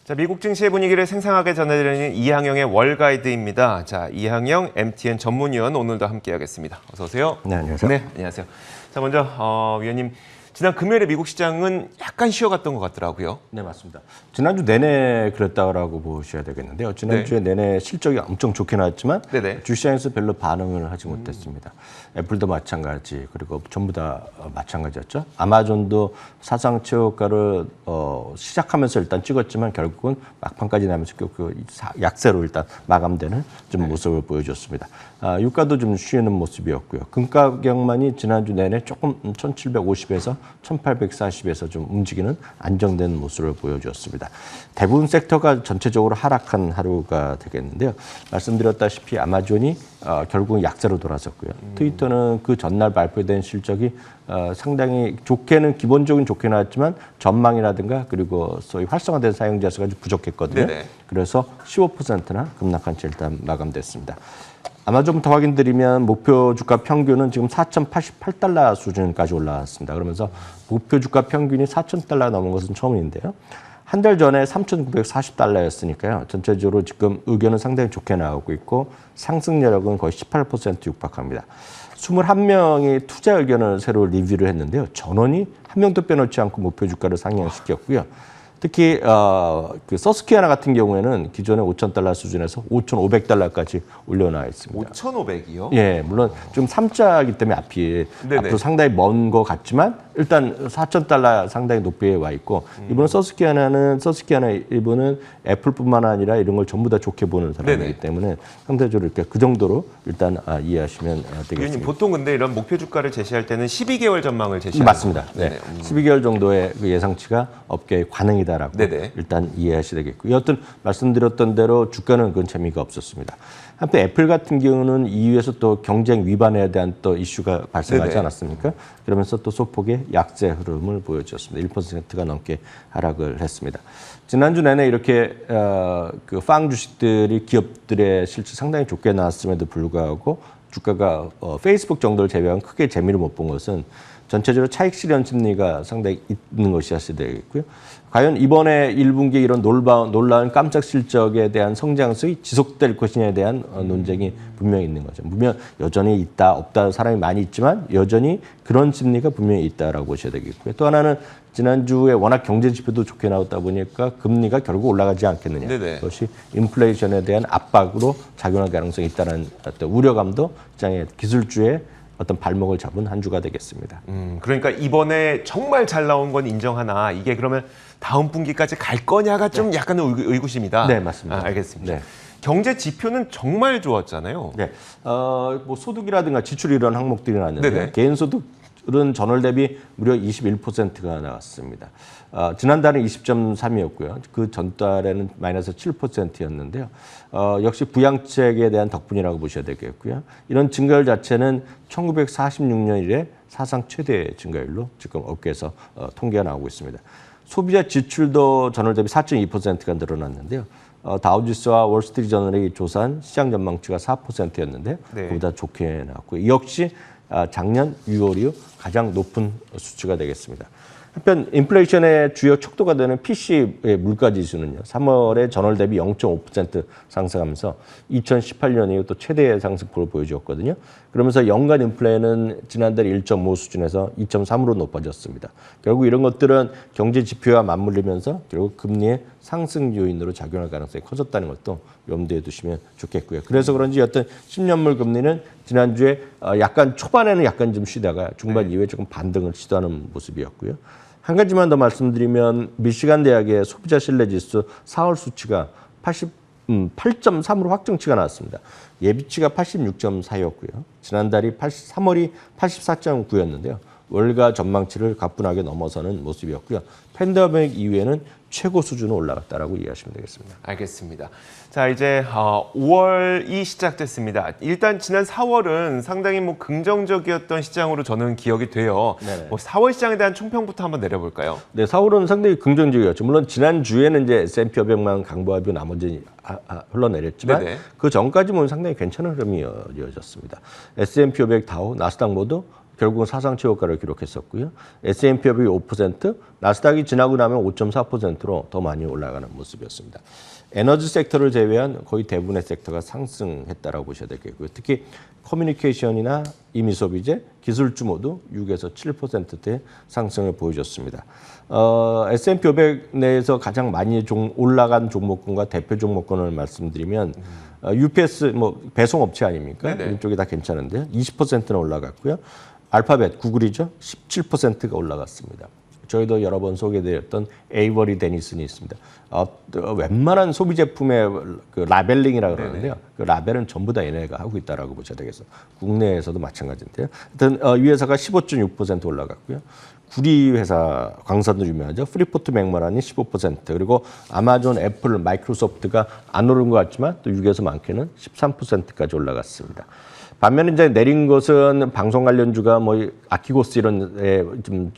자, 미국 증시의 분위기를 생생하게 전해드리는 이항영의 월가이드입니다. 자, 이항영 MTN 전문위원 오늘도 함께하겠습니다. 어서 오세요. 네, 안녕하세요. 네, 안녕하세요. 자, 먼저 위원님, 지난 금요일에 미국 시장은 약간 쉬어갔던 것 같더라고요. 네, 맞습니다. 지난주 내내 그랬다고 보셔야 되겠는데요. 지난주에 내내 실적이 엄청 좋게 나왔지만 네네. 주시장에서 별로 반응을 하지 못했습니다. 애플도 마찬가지, 그리고 전부 다 마찬가지였죠. 아마존도 사상 최고가를 시작하면서 일단 찍었지만 결국은 막판까지 나면서 그 약세로 일단 마감되는 좀 모습을 보여줬습니다. 유가도 좀 쉬는 모습이었고요. 금 가격만이 지난주 내내 조금 1750에서 1840에서 좀 움직이는 안정된 모습을 보여주었습니다. 대부분 섹터가 전체적으로 하락한 하루가 되겠는데요. 말씀드렸다시피 아마존이 결국은 약세로 돌아섰고요. 트위터는 그 전날 발표된 실적이 상당히 기본적인 좋게 나왔지만 전망이라든가 그리고 소위 활성화된 사용자 수가 좀 부족했거든요. 네네. 그래서 15%나 급락한 채 일단 마감됐습니다. 아마존부터 확인드리면 목표 주가 평균은 지금 4,088달러 수준까지 올라왔습니다. 그러면서 목표 주가 평균이 4,000달러 넘은 것은 처음인데요. 한 달 전에 3,940달러였으니까요. 전체적으로 지금 의견은 상당히 좋게 나오고 있고 상승률은 거의 18% 육박합니다. 21명이 투자 의견을 새로 리뷰를 했는데요. 전원이 한 명도 빼놓지 않고 목표 주가를 상향시켰고요. 특히 그 서스퀴아나 같은 경우에는 기존의 5,000달러 수준에서 5,500달러까지 올려놔 있습니다. 5,500이요? 예, 물론 좀 3자이기 때문에 앞으로 상당히 먼 것 같지만 일단 4,000달러 상당히 높이에 와 있고 이분은 서스퀴아나 이분은 애플뿐만 아니라 이런 걸 전부 다 좋게 보는 사람이기 때문에 상대적으로 이렇게 그 정도로 일단 이해하시면 되겠습니다. 위원님, 보통 근데 이런 목표 주가를 제시할 때는 12개월 전망을 제시하는 맞습니다. 네. 12개월 정도의 그 예상치가 업계의 관행이다라고 네네. 일단 이해하셔야 되겠고요. 여하튼 말씀드렸던 대로 주가는 그건 재미가 없었습니다. 한편 애플 같은 경우는 EU에서 또 경쟁 위반에 대한 또 이슈가 발생하지 네네. 않았습니까? 그러면서 또 소폭의 약세 흐름을 보여줬습니다. 1%가 넘게 하락을 했습니다. 지난주 내내 이렇게 그 빵 주식들이 기업들의 실적 상당히 좋게 나왔음에도 불구하고 주가가 페이스북 정도를 제외하면 크게 재미를 못 본 것은 전체적으로 차익 실현 심리가 상당히 있는 것이 사실 되겠고요. 과연 이번에 1분기 이런 놀라운 깜짝 실적에 대한 성장성이 지속될 것이냐에 대한 논쟁이 분명히 있는 거죠. 분명 여전히 있다, 없다 사람이 많이 있지만 여전히 그런 심리가 분명히 있다라고 보셔야 되겠고요. 또 하나는 지난주에 워낙 경제 지표도 좋게 나왔다 보니까 금리가 결국 올라가지 않겠느냐. 네네. 그것이 인플레이션에 대한 압박으로 작용할 가능성이 있다는 어떤 우려감도 시장의 기술주의 어떤 발목을 잡은 한 주가 되겠습니다. 그러니까 이번에 정말 잘 나온 건 인정하나 이게 그러면 다음 분기까지 갈 거냐가 좀 약간 의구심이다. 네, 맞습니다. 알겠습니다. 네. 경제 지표는 정말 좋았잖아요. 네, 뭐 소득이라든가 지출 이런 항목들이 나왔는데 네네. 개인 소득은 전월 대비 무려 21%가 나왔습니다. 지난달은 20.3이었고요. 그 전달에는 마이너스 7%였는데요. 역시 부양책에 대한 덕분이라고 보셔야 되겠고요. 이런 증가율 자체는 1946년 이래 사상 최대 증가율로 지금 업계에서 통계가 나오고 있습니다. 소비자 지출도 전월 대비 4.2%가 늘어났는데요. 다우지수와 월스트리트저널이 조사한 시장 전망치가 4%였는데 네. 그보다 좋게 나왔고요. 역시 작년 6월 이후 가장 높은 수치가 되겠습니다. 한편 인플레이션의 주요 척도가 되는 PC의 물가지수는요. 3월에 전월 대비 0.5% 상승하면서 2018년 이후 또 최대의 상승폭을 보여주었거든요. 그러면서 연간 인플레는 지난달 1.5 수준에서 2.3으로 높아졌습니다. 결국 이런 것들은 경제 지표와 맞물리면서 결국 금리의 상승 요인으로 작용할 가능성이 커졌다는 것도 염두에 두시면 좋겠고요. 그래서 그런지 어떤 10년물 금리는 지난주에 약간 초반에는 약간 좀 쉬다가 중반 이후에 조금 반등을 시도하는 모습이었고요. 한 가지만 더 말씀드리면 미시간 대학의 소비자 신뢰 지수 4월 수치가 8.3으로 확정치가 나왔습니다. 예비치가 86.4였고요. 지난달이 3월이 84.9였는데요. 월가 전망치를 가뿐하게 넘어서는 모습이었고요. 팬데믹 이후에는 최고 수준으로 올라갔다라고 이해하시면 되겠습니다. 알겠습니다. 자, 이제 5월이 시작됐습니다. 일단 지난 4월은 상당히 긍정적이었던 시장으로 저는 기억이 돼요. 4월 시장에 대한 총평부터 한번 내려볼까요? 네, 4월은 상당히 긍정적이었죠. 물론 지난주에는 이제 S&P 500만 강보합이 나머지 흘러내렸지만 네네. 그 전까지 상당히 괜찮은 흐름이 이어졌습니다. S&P 500, 다우, 나스닥 모두 결국은 사상 최고가를 기록했었고요. S&P업이 5%, 나스닥이 지나고 나면 5.4%로 더 많이 올라가는 모습이었습니다. 에너지 섹터를 제외한 거의 대부분의 섹터가 상승했다라고 보셔야 되겠고요. 특히 커뮤니케이션이나 임의소비재, 기술주 모두 6에서 7%대 상승을 보여줬습니다. S&P 500 내에서 가장 많이 올라간 종목군과 대표 종목군을 말씀드리면 UPS 뭐 배송업체 아닙니까? 네네. 이쪽이 다 괜찮은데요. 20%는 올라갔고요. 알파벳 구글이죠. 17%가 올라갔습니다. 저희도 여러 번 소개드렸던 에이버리 데니슨이 있습니다. 웬만한 소비 제품의 그 라벨링이라고 그러는데요. 그 라벨은 전부 다 얘네가 하고 있다라고 보셔야 되겠어요. 국내에서도 마찬가지인데요. 하여튼 이 회사가 15.6% 올라갔고요. 구리 회사 광산도 유명하죠. 프리포트 맥모란이 15%, 그리고 아마존, 애플, 마이크로소프트가 안 오른 것 같지만 또 6에서 많게는 13%까지 올라갔습니다. 반면에 이제 내린 것은 방송 관련주가 뭐 아키고스 이런 좀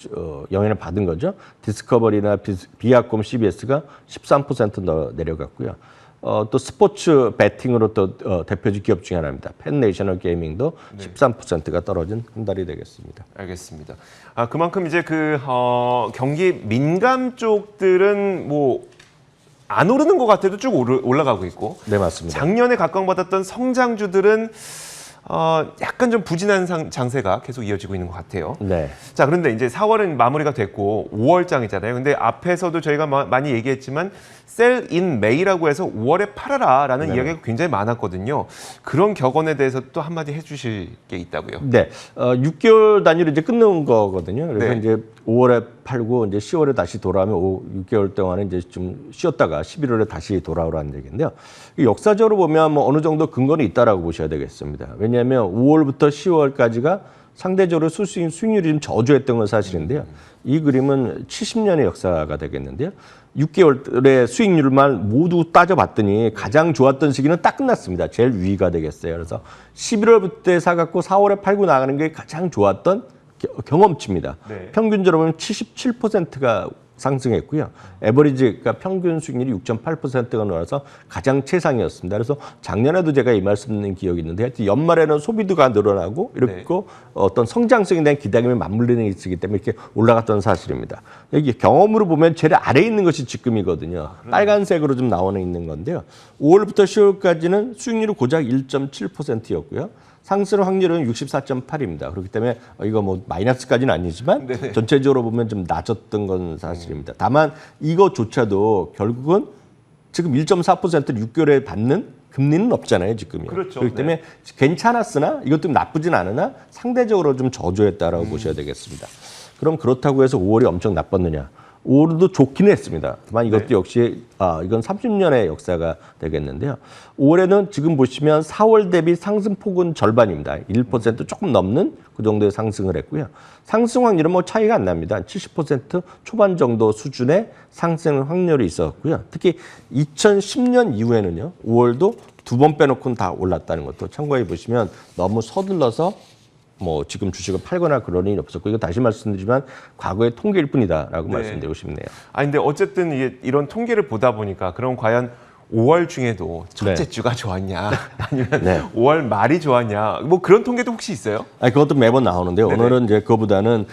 영향을 받은 거죠. 디스커버리나 비아콤, CBS가 13% 내려갔고요. 또 스포츠 베팅으로 또 대표적 기업 중에 하나입니다. 펜네이셔널 게이밍도 13%가 떨어진 한 달이 되겠습니다. 알겠습니다. 그만큼 이제 경기 민감 쪽들은 뭐 안 오르는 것 같아도 쭉 올라가고 있고, 네, 맞습니다. 작년에 각광받았던 성장주들은 약간 좀 부진한 장세가 계속 이어지고 있는 것 같아요. 네. 자, 그런데 이제 4월은 마무리가 됐고 5월장이잖아요. 근데 앞에서도 저희가 많이 얘기했지만 셀 인 메이라고 해서 5월에 팔아라라는 네. 이야기가 굉장히 많았거든요. 그런 격언에 대해서 또 한마디 해주실 게 있다고요. 네. 6개월 단위로 이제 끊는 거거든요. 그래서 네. 이제 5월에 팔고 이제 10월에 다시 돌아오면 6개월 동안은 이제 좀 쉬었다가 11월에 다시 돌아오라는 얘기인데요. 역사적으로 보면 뭐 어느 정도 근거는 있다라고 보셔야 되겠습니다. 왜냐하면 5월부터 10월까지가 상대적으로 수익률이 좀 저조했던 건 사실인데요. 이 그림은 70년의 역사가 되겠는데요. 6개월의 수익률만 모두 따져봤더니 가장 좋았던 시기는 딱 끝났습니다. 제일 위가 되겠어요. 그래서 11월부터 사갖고 4월에 팔고 나가는 게 가장 좋았던 경험치입니다. 네. 평균적으로 보면 77%가 상승했고요. 에버리지가 평균 수익률이 6.8%가 늘어나서 가장 최상이었습니다. 그래서 작년에도 제가 이 말씀드린 기억이 있는데 하여튼 연말에는 소비도가 늘어나고 이렇게 네. 어떤 성장성에 대한 기대감이 맞물리는 게 있기 때문에 이렇게 올라갔던 사실입니다. 여기 경험으로 보면 제일 아래에 있는 것이 지금이거든요. 빨간색으로 좀 나와 있는 건데요. 5월부터 10월까지는 수익률이 고작 1.7%였고요. 상승 확률은 64.8입니다. 그렇기 때문에 이거 뭐 마이너스까지는 아니지만 네네. 전체적으로 보면 좀 낮았던 건 사실입니다. 다만 이거조차도 결국은 지금 1.4%를 6개월에 받는 금리는 없잖아요, 지금요. 그렇죠. 그렇기 때문에 괜찮았으나 이것도 나쁘진 않으나 상대적으로 좀 저조했다라고 보셔야 되겠습니다. 그럼 그렇다고 해서 5월이 엄청 나빴느냐? 5월도 좋기는 했습니다. 다만 이것도 네. 역시 이건 30년의 역사가 되겠는데요. 5월에는 지금 보시면 4월 대비 상승폭은 절반입니다. 1% 조금 넘는 그 정도의 상승을 했고요. 상승 확률은 뭐 차이가 안 납니다. 70% 초반 정도 수준의 상승 확률이 있었고요. 특히 2010년 이후에는요. 5월도 두 번 빼놓고는 다 올랐다는 것도 참고해 보시면 너무 서둘러서 뭐 지금 주식을 팔거나 그런 일이 없었고, 이거 다시 말씀드리지만 과거의 통계일 뿐이다라고 네. 말씀드리고 싶네요. 근데 어쨌든 이게 이런 통계를 보다 보니까 그럼 과연 5월 중에도 첫째 네. 주가 좋았냐, 아니면 네. 5월 말이 좋았냐, 뭐 그런 통계도 혹시 있어요? 그것도 매번 나오는데요. 네네. 오늘은 이제 그거보다는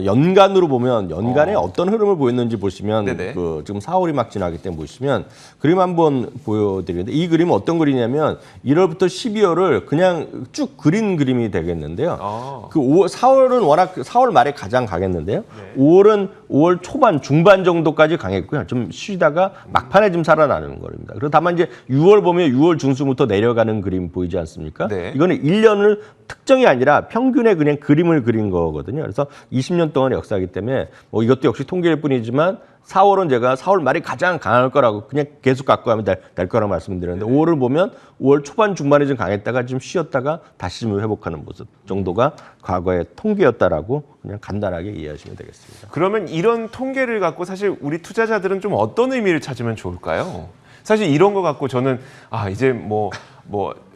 연간으로 보면 연간에 어떤 흐름을 보였는지 보시면 네네. 지금 4월이 막 지나기 때문에 보시면 그림 한번 보여드리는데, 이 그림은 어떤 그림이냐면 1월부터 12월을 그냥 쭉 그린 그림이 되겠는데요. 그 4월은 워낙 4월 말에 가장 강했는데요. 5월은 5월 초반 중반 정도까지 강했고요. 좀 쉬다가 막판에 좀 살아나는 겁니다. 그리고 다만 이제 6월 보면 6월 중순부터 내려가는 그림 보이지 않습니까? 네. 이거는 1년을 특정이 아니라 평균의 그냥 그림을 그린 거거든요. 그래서 20년 동안의 역사이기 때문에 뭐 이것도 역시 통계일 뿐이지만 4월은 제가 4월 말이 가장 강할 거라고 그냥 계속 갖고 가면 될 거라고 말씀드렸는데, 5월을 보면 5월 초반 중반에 좀 강했다가 좀 쉬었다가 다시 좀 회복하는 모습 정도가 과거의 통계였다라고 그냥 간단하게 이해하시면 되겠습니다. 그러면 이런 통계를 갖고 사실 우리 투자자들은 좀 어떤 의미를 찾으면 좋을까요? 사실 이런 거 갖고 저는 이제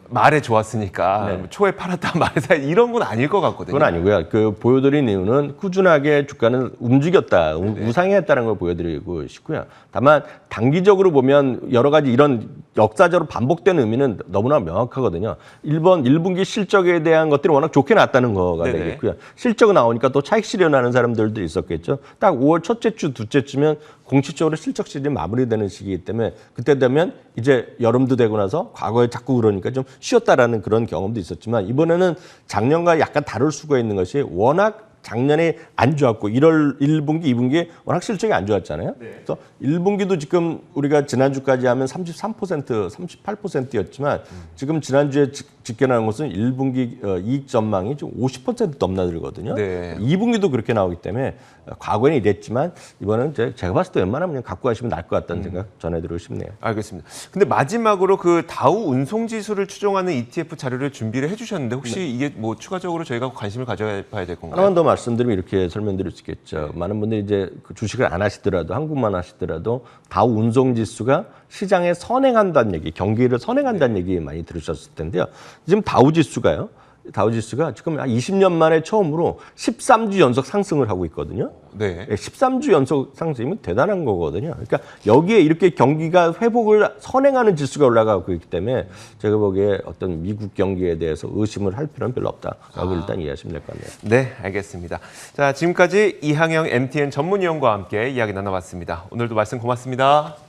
말에 좋았으니까 네. 초에 팔았다 말에서 이런 건 아닐 것 같거든요. 그건 아니고요. 그 보여드린 이유는 꾸준하게 주가는 움직였다, 우상했다는 걸 보여드리고 싶고요. 다만 단기적으로 보면 여러 가지 이런 역사적으로 반복된 의미는 너무나 명확하거든요. 1분기 실적에 대한 것들이 워낙 좋게 나왔다는 거가 네네. 되겠고요. 실적 나오니까 또 차익 실현하는 사람들도 있었겠죠. 딱 5월 첫째 주, 둘째 주면 공식적으로 실적 시즌이 마무리되는 시기이기 때문에 그때 되면 이제 여름도 되고 나서 과거에 자꾸 그러니까 좀 쉬었다라는 그런 경험도 있었지만 이번에는 작년과 약간 다를 수가 있는 것이 워낙 작년에 안 좋았고 1분기, 2분기에 워낙 실적이 안 좋았잖아요. 그래서 1분기도 지금 우리가 지난주까지 하면 33%, 38%였지만 지금 지난주에 집계나온 것은 1분기 이익 전망이 좀 50% 넘나들거든요. 네. 2분기도 그렇게 나오기 때문에 과거에는 이랬지만 이번에는 제가 봤을 때 웬만하면 그냥 갖고 가시면 나을 것 같다는 생각 전해드리고 싶네요. 알겠습니다. 근데 마지막으로 그 다우 운송 지수를 추종하는 ETF 자료를 준비를 해주셨는데 혹시 이게 뭐 추가적으로 저희가 관심을 가져봐야 될 건가요? 하나만 더 말씀드리면 이렇게 설명드릴 수 있겠죠. 많은 분들이 이제 그 주식을 안 하시더라도 한국만 하시더라도 다우 운송 지수가 시장에 선행한다는 얘기, 경기를 선행한다는 얘기 많이 들으셨을 텐데요. 지금 다우 지수가 지금 한 20년 만에 처음으로 13주 연속 상승을 하고 있거든요. 네. 13주 연속 상승이면 대단한 거거든요. 그러니까 여기에 이렇게 경기가 회복을 선행하는 지수가 올라가고 있기 때문에 제가 보기에 어떤 미국 경기에 대해서 의심을 할 필요는 별로 없다라고 일단 이해하시면 될 것 같네요. 네, 알겠습니다. 자, 지금까지 이항영 MTN 전문위원과 함께 이야기 나눠봤습니다. 오늘도 말씀 고맙습니다.